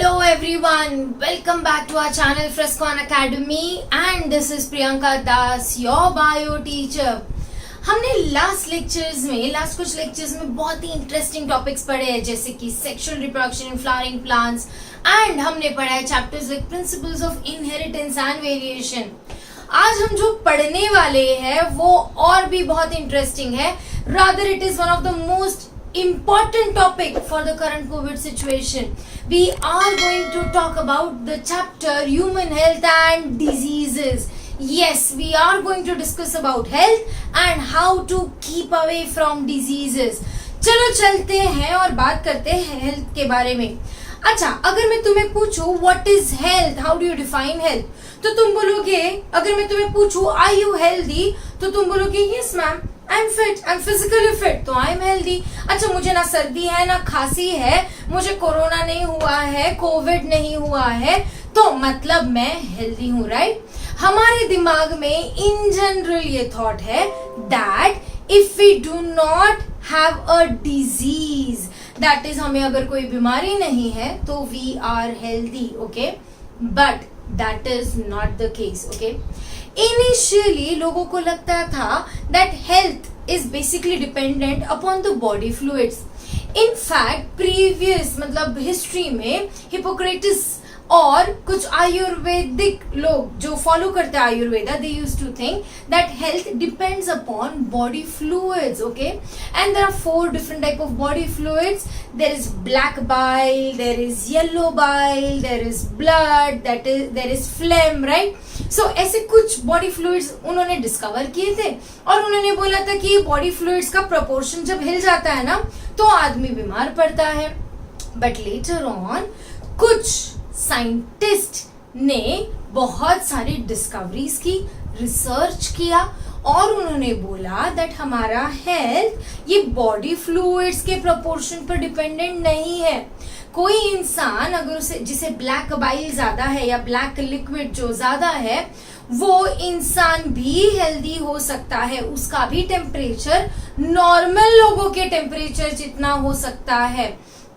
Hello everyone, welcome back to our channel Frescon Academy and this is Priyanka Das, your bio teacher. हमने last कुछ lectures में बहुत ही interesting topics पढ़े हैं जैसे कि sexual reproduction in flowering plants and हमने पढ़ा है chapters like principles of inheritance and variation. आज हम जो पढ़ने वाले हैं वो और भी बहुत इंटरेस्टिंग है. Rather it is one of the most important topic for the current COVID situation. We are going to talk about the chapter human health and diseases. Yes, we are going to discuss about health and how to keep away from diseases. चलो चलते हैं और बात करते हैं health के बारे में. अच्छा, अगर मैं तुम्हें पूछूं what is health, how do you define health, तो तुम बोलोगे, अगर मैं तुम्हें पूछूं आर यू हेल्दी, तो तुम बोलोगे yes ma'am I am fit, I am physically fit, तो आई एम हेल्दी. अच्छा, मुझे ना सर्दी है ना खांसी है, मुझे कोरोना नहीं हुआ है, कोविड नहीं हुआ है, तो मतलब मैं हेल्दी हूँ, राइट? हमारे दिमाग में इन जनरल ये थॉट है that if we do not have a disease, that is हमें अगर कोई बीमारी नहीं है तो we are healthy. Okay, but that is not the case. Okay, initially लोगों को लगता था that health is basically dependent upon the body fluids. In fact previous मतलब हिस्ट्री में हिपोक्रेटिस और कुछ आयुर्वेदिक लोग जो फॉलो करते हैं Ayurveda, they used to think that health depends upon body fluids. Okay, and there are 4 different type of body fluids. There is black bile, there is yellow bile, there is blood, there is phlegm, right? So ऐसे कुछ body fluids उन्होंने discover किए थे और उन्होंने बोला था कि बॉडी फ्लूइड्स का प्रोपोर्शन जब हिल जाता है ना तो आदमी बीमार पड़ता है. बट लेटर ऑन कुछ साइंटिस्ट ने बहुत सारी डिस्कवरीज की, रिसर्च किया और उन्होंने बोला दैट हमारा हेल्थ ये बॉडी फ्लूइड्स के प्रोपोर्शन पर डिपेंडेंट नहीं है. कोई इंसान अगर उसे जिसे ब्लैक बाइल ज्यादा है या ब्लैक लिक्विड जो ज्यादा है, वो इंसान भी हेल्दी हो सकता है, उसका भी टेम्परेचर नॉर्मल लोगों के टेम्परेचर जितना हो सकता है.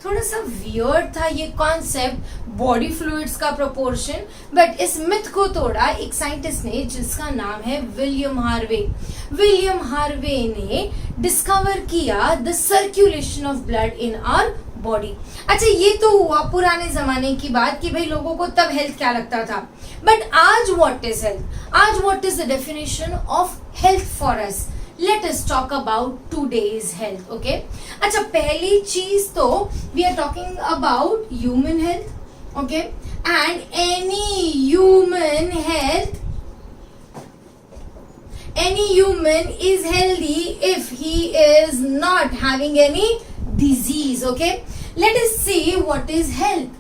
थोड़ा सा वियर्ड था ये कॉन्सेप्ट बॉडी फ्लूइड्स का प्रोपोर्शन, बट इस मिथ को तोड़ा एक साइंटिस्ट ने जिसका नाम है विलियम हार्वे. विलियम हार्वे ने डिस्कवर किया the circulation of blood in our body. अच्छा, ये तो हुआ पुराने जमाने की बात कि भाई लोगों को तब हेल्थ क्या लगता था. बट आज व्हाट इज हेल्थ, आज what is the definition of health for us. Let us talk about today's health. Okay? अच्छा, पहली चीज तो we are talking about human health. Okay? And any human is healthy if he is not having any disease. Okay? Let us see what is health.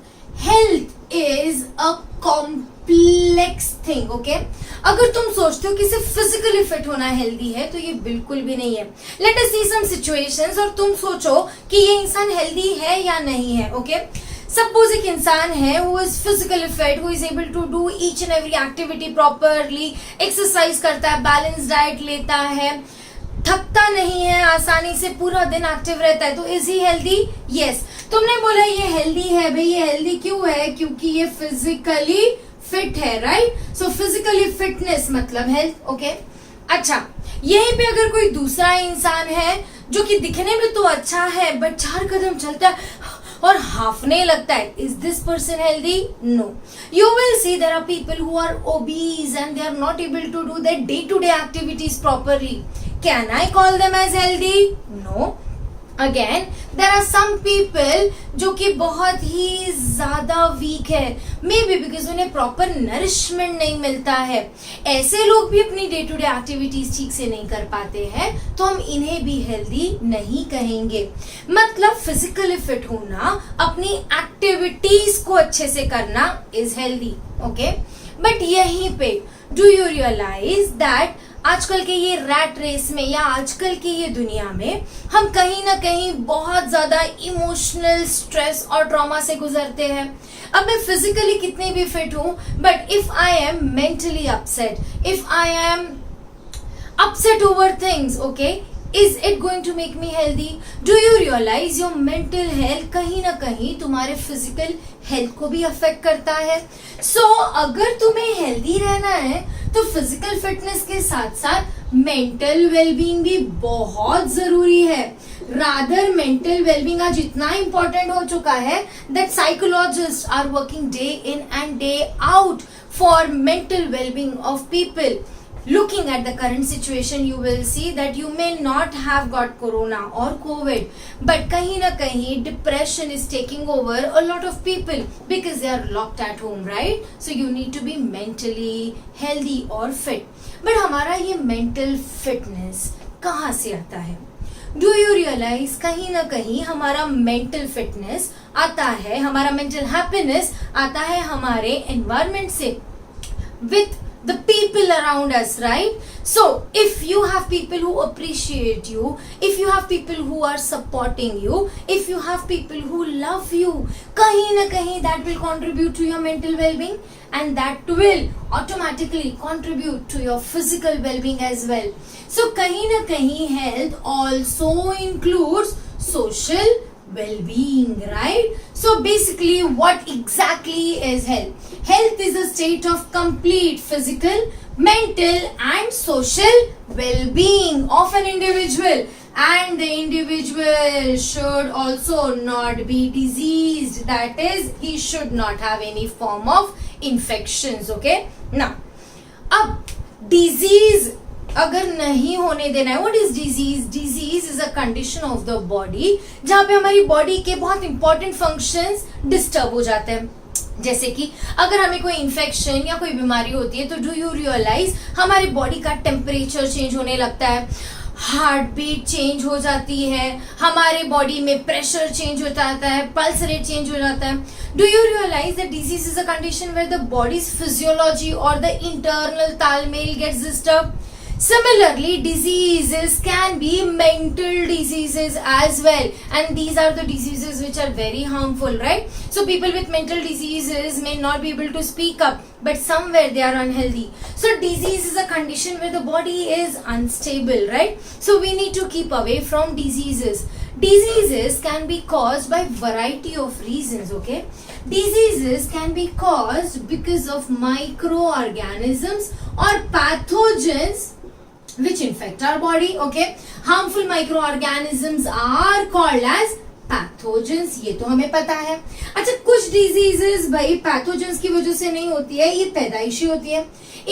Health is a complex thing. Okay? अगर तुम सोचते हो कि सिर्फ physically fit होना healthy है तो ये बिल्कुल भी नहीं है. लेट अस सी सम सिचुएशंस और तुम सोचो कि ये इंसान हेल्दी है या नहीं है. ओके, सपोज एक इंसान है who is physically fit, who is able to do each and every activity properly, exercise करता है, बैलेंस डाइट लेता है, थकता नहीं है, आसानी से पूरा दिन एक्टिव रहता है, तो इज ही हेल्दी? यस. तुमने बोला ये हेल्दी है, भाई ये हेल्दी क्यों है? क्योंकि ये फिजिकली फिट है, राइट? सो फिजिकली फिटनेस मतलब हेल्थ. ओके, अच्छा, यहीं पे अगर कोई दूसरा इंसान है जो कि दिखने में तो अच्छा है बट 4 कदम चलता है और हाफने लगता है, is this person healthy? No. You will see there are people who are obese and they are not able to do their day to day activities properly. Can I call them as healthy? No. Again there are some people जो कि बहुत ही ज्यादा weak है, maybe because उन्हें proper nourishment नहीं मिलता है. ऐसे लोग भी अपनी डे टू डे एक्टिविटीज ठीक से नहीं कर पाते हैं, तो हम इन्हें भी हेल्दी नहीं कहेंगे. मतलब फिजिकली फिट होना, अपनी एक्टिविटीज को अच्छे से करना इज हेल्दी. ओके, बट यहीं पे डू यू रियलाइज दैट आजकल के ये रैट रेस में या आजकल की ये दुनिया में हम कहीं ना कहीं बहुत ज्यादा इमोशनल स्ट्रेस और ट्रॉमा से गुजरते हैं. अब मैं फिजिकली कितनी भी फिट हूं, but if I am mentally upset, if I am upset over things, okay, Is it going to make me healthy? Do you realize your mental health कहीं ना कहीं तुम्हारे physical health को भी affect करता है? So अगर तुम्हें healthy रहना है तो physical fitness के साथ साथ mental well-being भी बहुत जरूरी है. Rather mental well-being आज इतना important हो चुका है that psychologists are working day in and day out for mental well-being of people. Looking at the current situation, you will see that you may not have got corona or COVID, but kahin na kahin depression is taking over a lot of people because they are locked at home, right? So you need to be mentally healthy or fit. But हमारा ये mental fitness कहाँ से आता है? Do you realize कहीं ना कहीं हमारा mental fitness आता है, हमारा mental happiness आता है हमारे environment से, with the people around us, right? So if you have people who appreciate you, if you have people who are supporting you, if you have people who love you, kahin na kahin that will contribute to your mental well-being, and that will automatically contribute to your physical well-being as well. So kahin na kahin health also includes social well-being, right? So basically what exactly is health? Health is a state of complete physical, mental and social well-being of an individual, and the individual should also not be diseased, that is he should not have any form of infections. Okay, now अब disease अगर नहीं होने देना है, what is disease? Disease is a condition of the body जहां पे हमारी body के बहुत इंपॉर्टेंट फंक्शंस डिस्टर्ब हो जाते हैं. जैसे कि अगर हमें कोई इन्फेक्शन या कोई बीमारी होती है तो डू यू रियलाइज हमारी बॉडी का टेम्परेचर चेंज होने लगता है, हार्ट बीट चेंज हो जाती है, हमारे बॉडी में प्रेशर चेंज हो जाता है, पल्स रेट चेंज हो जाता है. Do you realise that disease is a condition where the body's physiology और द इंटरनल तालमेल gets disturb. Similarly, diseases can be mental diseases as well, and these are the diseases which are very harmful, right? So people with mental diseases may not be able to speak up, but somewhere they are unhealthy. So disease is a condition where the body is unstable, right? So we need to keep away from diseases. Diseases can be caused by variety of reasons, okay? Diseases can be caused because of microorganisms or pathogens which infect our body. Okay, harmful microorganisms are called as pathogens, ये तो हमें पता है. अच्छा, कुछ diseases भाई pathogens की वजह से नहीं होती है, ये पैदाइशी होती है.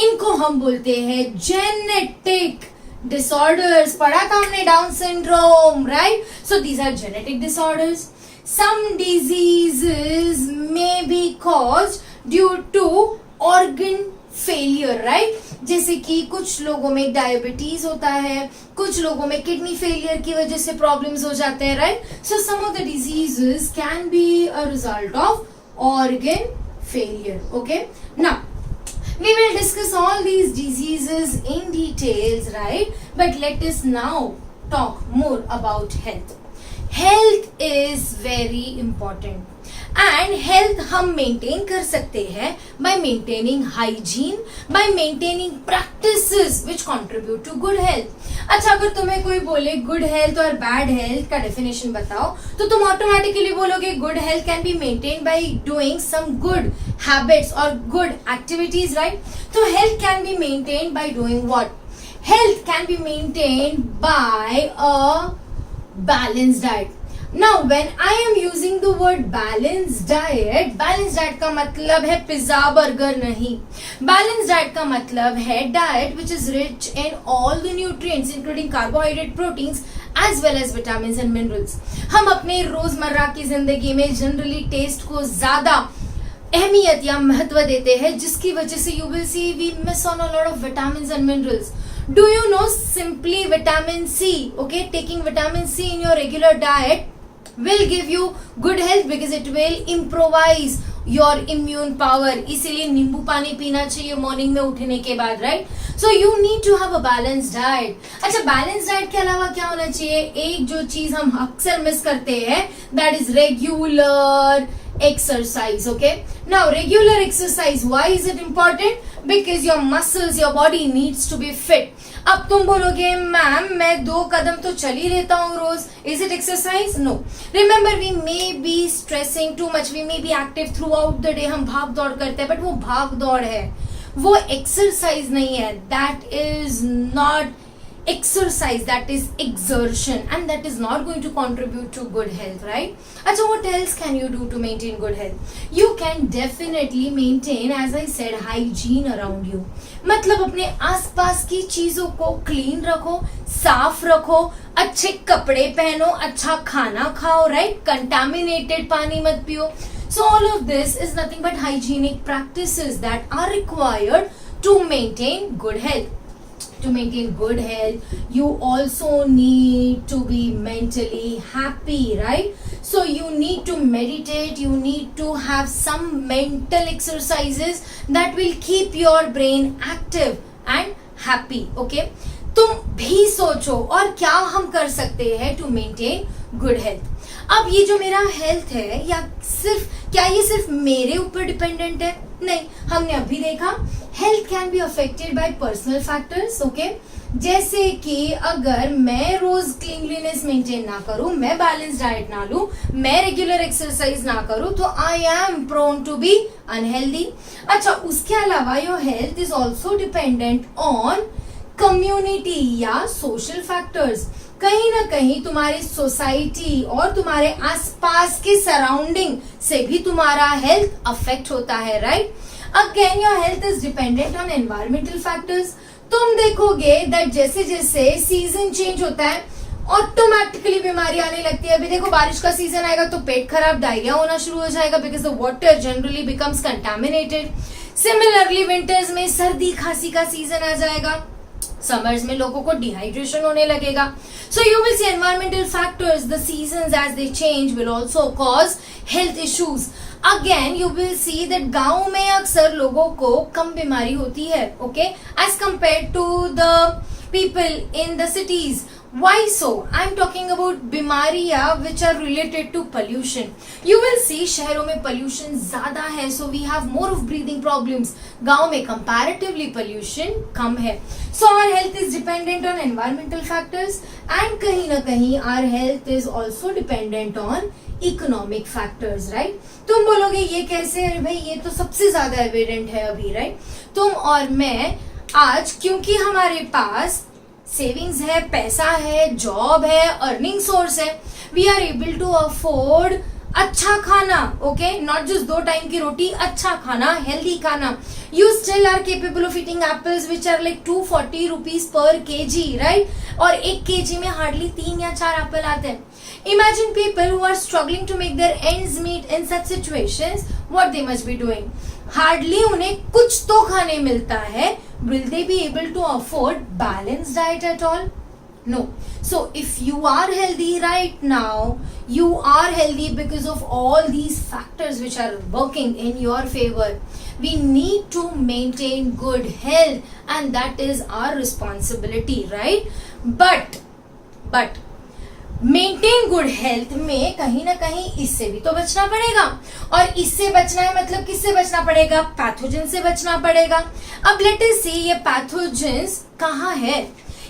इनको हम बोलते हैं genetic disorders. पढ़ा था हमने down syndrome, right? So these are genetic disorders. Some diseases may be caused due to organ failure, right? जैसे कि कुछ लोगों में डायबिटीज होता है, कुछ लोगों में किडनी फेलियर की वजह से प्रॉब्लम्स हो जाते हैं, right? So some of the diseases can be a result of organ failure. Okay, now we will discuss all these diseases in details, right? But let us now talk more about health. Health is very important. And health हम maintain कर सकते हैं by maintaining hygiene, by maintaining practices which contribute to good health. अच्छा, अगर तुम्हें कोई बोले good health और बैड हेल्थ का डेफिनेशन बताओ तो तुम ऑटोमेटिकली बोलोगे good health can be maintain by doing some good habits और गुड एक्टिविटीज, राइट? तो health can be maintain by doing what? Health can be maintained by a balanced diet. Now when I am using the word balanced diet का मतलब है pizza burger नहीं. Balanced diet का मतलब है diet which is rich in all the nutrients including carbohydrate, proteins as well as vitamins and minerals. हम अपने रोजमर्रा की जिंदगी में जनरली टेस्ट को ज्यादा अहमियत या महत्व देते हैं, जिसकी वजह से you will see we miss on a lot of vitamins and minerals. Do you know simply vitamin C? Okay, taking vitamin C in your regular diet will give you good health because it will improvise your immune power. इसीलिए नींबू पानी पीना चाहिए morning में उठने के बाद, right? So you need to have a balance diet. अच्छा, बैलेंस डाइट के अलावा क्या होना चाहिए? एक जो चीज हम अक्सर मिस करते हैं that is regular exercise. Okay, Now regular exercise, why is it important? Because your muscles, your body needs to be fit. अब तुम बोलोगे मैम मैं 2 कदम तो चल ही लेता हूँ रोज, is it exercise? No. Remember we may be stressing too much, we may be active throughout the day, हम भाग दौड़ करते हैं, बट वो भाग दौड़ है, वो एक्सरसाइज नहीं है. That is not exercise, that is exertion, and that is not going to contribute to good health, right? So what else can you do to maintain good health? You can definitely maintain, as I said, hygiene around you. मतलब अपने आसपास की चीजों को clean रखो, साफ रखो, अच्छे कपड़े पहनो, अच्छा खाना खाओ, right? Contaminated पानी मत पियो. So all of this is nothing but hygienic practices that are required to maintain good health. To maintain good health, you also need to be mentally happy, right? So you need to meditate, you need to have some mental exercises that will keep your brain active and happy, okay? तुम भी सोचो और क्या हम कर सकते हैं to maintain good health. अब ये जो मेरा हेल्थ है, या क्या ये सिर्फ मेरे ऊपर डिपेंडेंट है? नहीं, हमने अभी देखा health can be affected by personal factors, okay? जैसे कि अगर मैं रोज क्लीनलीनेस मेंटेन ना करूं, मैं बैलेंस डाइट ना लूं, मैं रेगुलर एक्सरसाइज ना करूं, तो I am prone to be unhealthy. अच्छा, उसके अलावा your health is also dependent on community या सोशल फैक्टर्स. कहीं ना कहीं तुम्हारी सोसाइटी और तुम्हारे आसपास के सराउंडिंग से भी तुम्हारा हेल्थ अफेक्ट होता है, right? Again your health is dependent on environmental factors. तुम देखोगे दैट जैसे जैसे सीजन चेंज होता है ऑटोमेटिकली बीमारी आने लगती है. अभी देखो बारिश का सीजन आएगा तो पेट खराब, डायरिया होना शुरू हो जाएगा, because the water generally becomes contaminated. Similarly winters में सर्दी खांसी का सीजन आ जाएगा, समर्स में लोगों को डिहाइड्रेशन होने लगेगा. So you will see environmental factors, the seasons as they change will also cause health issues. Again you will see that गांव में अक्सर लोगों को कम बीमारी होती है, okay, as compare to the people in the cities. Why so? I'm talking about बीमारियां which are related to pollution. You will see शहरों में pollution ज्यादा है, so we have more of breathing problems. गांव में comparatively pollution कम है. So our health is dependent on environmental factors and कहीं ना कहीं our health is also dependent on economic factors, right? तुम बोलोगे ये कैसे? अरे भाई ये तो सबसे ज्यादा evident है अभी, right? तुम और मैं आज क्योंकि हमारे पास सेविंग्स है, पैसा है, जॉब है, अर्निंग सोर्स है, we are able to afford अच्छा खाना, ओके, नॉट जस्ट 2 टाइम की रोटी, अच्छा खाना, हेल्दी खाना. You still are capable of eating apples which are like 240 rupees per KG, right? और 1 केजी में हार्डली 3 या 4 एप्पल आते हैं. Imagine people who are struggling to make their ends meet in such situations, what they must be doing? Hardly उन्हें कुछ तो खाने मिलता है. Will they be able to afford balanced diet at all? No. So if you are healthy right now, you are healthy because of all these factors which are working in your favor. We need to maintain good health and that is our responsibility, right? But maintain good health में कहीं ना कहीं इससे भी तो बचना पड़ेगा. और इससे बचना है मतलब किससे बचना पड़ेगा? पैथोजन से बचना पड़ेगा. अब लेट अस सी ये पैथोजेंस कहाँ है?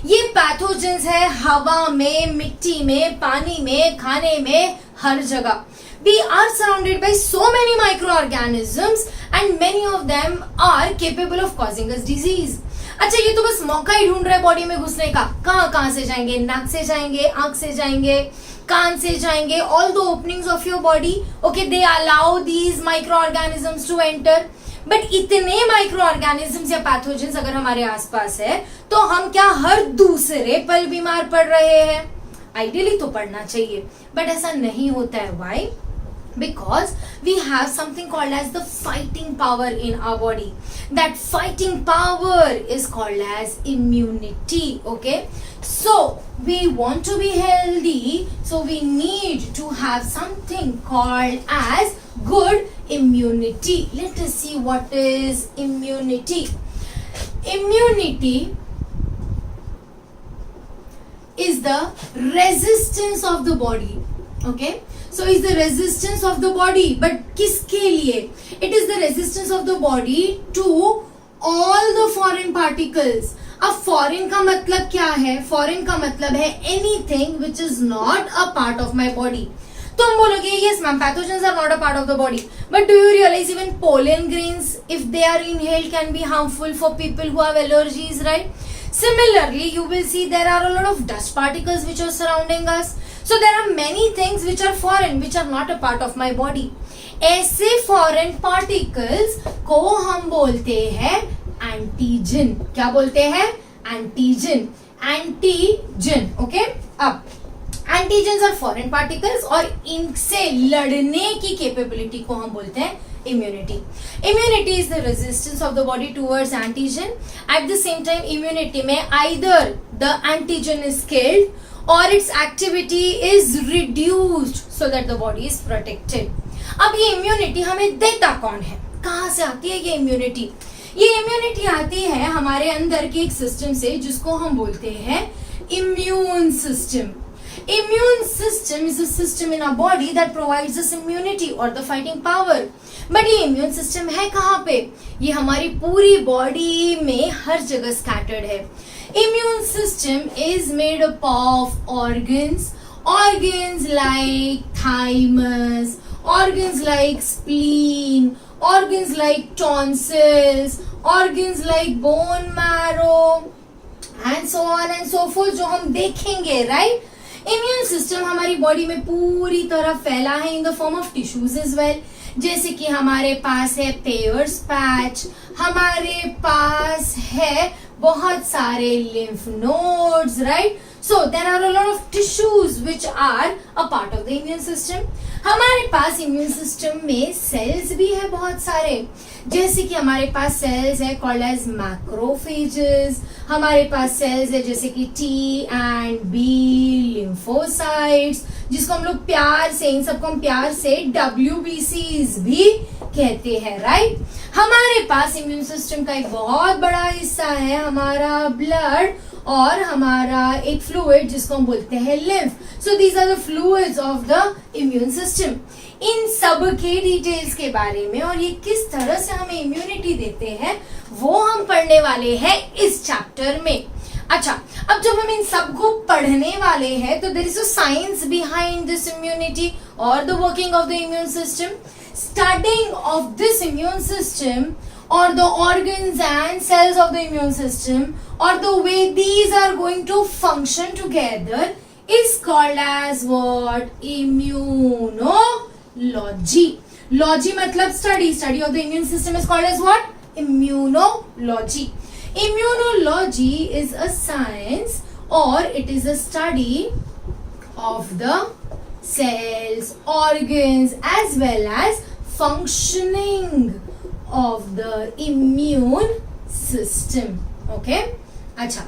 ये पैथोजेंस है हवा में, मिट्टी में, पानी में, खाने में, हर जगह. We are surrounded by so many microorganisms and many of them are capable of causing us disease. अच्छा, ये तो बस मौका ही ढूंढ रहा है बॉडी में घुसने का. कहाँ से जाएंगे? नाक से जाएंगे, आंख से जाएंगे, कान से जाएंगे. All the openings of your body, okay, they allow these micro organisms to enter. But इतने माइक्रो ऑर्गेनिजम्स या पैथोजेंस अगर हमारे आसपास है तो हम क्या हर दूसरे पल बीमार पड़ रहे हैं? आइडियली तो पड़ना चाहिए, बट ऐसा नहीं होता है. Why? Because we have something called as the fighting power in our body. That fighting power is called as immunity, okay? So we want to be healthy, so we need to have something called as good immunity. Let us see what is immunity. Immunity is the resistance of the body, okay? So is the resistance of the body, but किसके लिए? It is the resistance of the body to all the foreign particles. अब foreign का मतलब क्या है? Foreign का मतलब है anything which is not a part of my body. तो हम बोलोगे yes ma'am, pathogens are not a part of the body, but do you realize even pollen grains, if they are inhaled, can be harmful for people who have allergies, right? Similarly, you will see there are a lot of dust particles which are surrounding us. So there are many things which are foreign, which are not a part of my body. ऐसे foreign particles को हम बोलते हैं antigen. क्या बोलते हैं? Antigen. Antigen. Okay? अब antigens और फॉरेन पार्टिकल्स और इनसे लड़ने की कैपेबिलिटी को हम बोलते हैं immunity. Immunity is the resistance of the body towards antigen. At the same time immunity में either the antigen is killed और its activity is reduced so that the body is protected. अब ये immunity हमें देता कौन है? कहाँ से आती है ये इम्यूनिटी? ये इम्यूनिटी आती है हमारे अंदर के एक सिस्टम से जिसको हम बोलते हैं immune system. Immune system is a system in our body that provides us immunity or the fighting power. But ये immune system है कहाँ पे? ये हमारी पूरी बॉडी में हर जगह scattered है. Immune system is made up of organs like thymus, organs like spleen, organs like tonsils, organs like bone marrow, and so on and so forth, जो हम देखेंगे, right? इम्यून सिस्टम हमारी बॉडी में पूरी तरह फैला है in the form of tissues as well. जैसे कि हमारे पास है पेयर्स पैच, हमारे पास है बहुत सारे lymph nodes, right? So there are a lot of tissues which are a part of the immune system. हमारे पास इम्यून सिस्टम में सेल्स भी है बहुत सारे. जैसे कि हमारे पास सेल्स है कॉल्ड एज मैक्रोफेजेस. हमारे पास सेल्स है जैसे कि टी एंड बी लिम्फोसाइट्स, जिसको हम लोग प्यार से, इन सबको हम प्यार से WBCs भी कहते हैं, राइट? हमारे पास इम्यून सिस्टम का एक बहुत बड़ा हिस्सा है हमारा ब्लड और हमारा एक फ्लूइड जिसको हम बोलते हैं lymph. So these are the fluids of the immune system. इन सब के डिटेल्स के बारे में और ये किस तरह से हमें इम्यूनिटी देते हैं वो हम पढ़ने वाले हैं इस चैप्टर में. अच्छा, अब जब हम इन सबको पढ़ने वाले हैं तो there is a science behind this immunity और the working of the immune system. Studying of this immune system or the organs and cells of the immune system or the way these are going to function together is called as what? Immunology. Logy matlab study. Study of the immune system is called as what? Immunology. Immunology is a science or it is a study of the cells, organs as well as functioning of the immune system. Okay? अच्छा,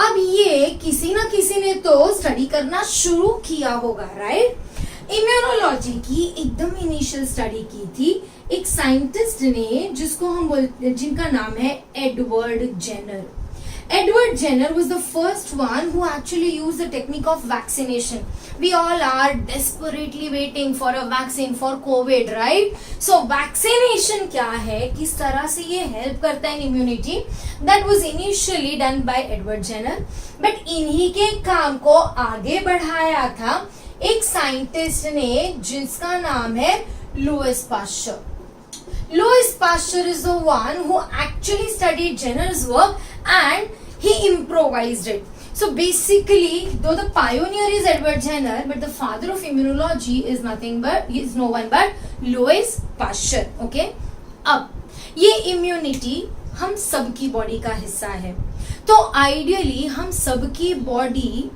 अब ये किसी ना किसी ने तो study करना शुरू किया होगा, राइट? इम्यूनोलॉजी की एकदम इनिशियल स्टडी की थी एक साइंटिस्ट ने जिसको हम बोलते, जिनका नाम है Edward Jenner. Edward Jenner was the first one who actually used the technique of vaccination. We all are desperately waiting for a vaccine for COVID, right? So vaccination क्या है, किस तरह से ये help करता है immunity? That was initially done by Edward Jenner. But इन्हीं के काम को आगे बढ़ाया था एक साइंटिस्ट ने जिसका नाम है Louis Pasteur. Louis Pasteur is the one who actually studied Jenner's work and he improvised it. So basically, though the pioneer is Edward Jenner, but the father of immunology is no one but Louis Pasteur. Okay? अब ये immunity हम सबकी body का हिस्सा है. तो ideally हम सबकी बॉडी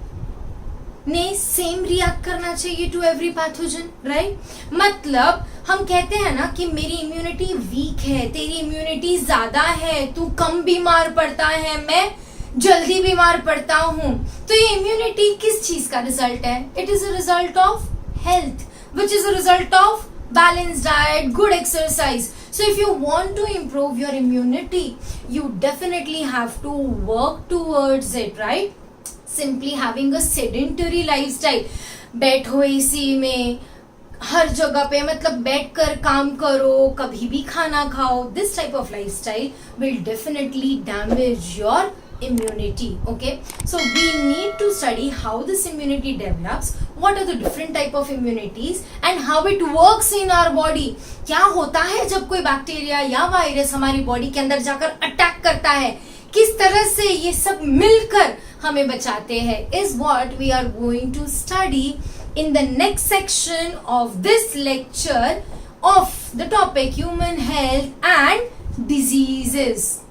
ने सेम रिएक्ट करना चाहिए टू एवरी पैथोजन, राइट? मतलब हम कहते हैं ना कि मेरी इम्यूनिटी वीक है, तेरी इम्यूनिटी ज्यादा है, तू कम बीमार पड़ता है, मैं जल्दी बीमार पड़ता हूँ. तो ये इम्यूनिटी किस चीज का रिजल्ट है? It is a result of health, which is a result of balanced diet, good exercise. So if you want to improve your immunity, you definitely have to work towards it, right? Simply having a sedentary lifestyle, बैठो AC में, हर जगह पे मतलब बैठकर काम करो, कभी भी खाना खाओ, this type of lifestyle will definitely damage your immunity. Okay, so we need to study how this immunity develops, what are the different type of immunities and how it works in our body. क्या होता है जब कोई bacteria या virus हमारी body के अंदर जाकर अटैक करता है, किस तरह से ये सब मिलकर हमें बचाते हैं, is what we are going to study in the next section of this lecture of the topic human health and diseases.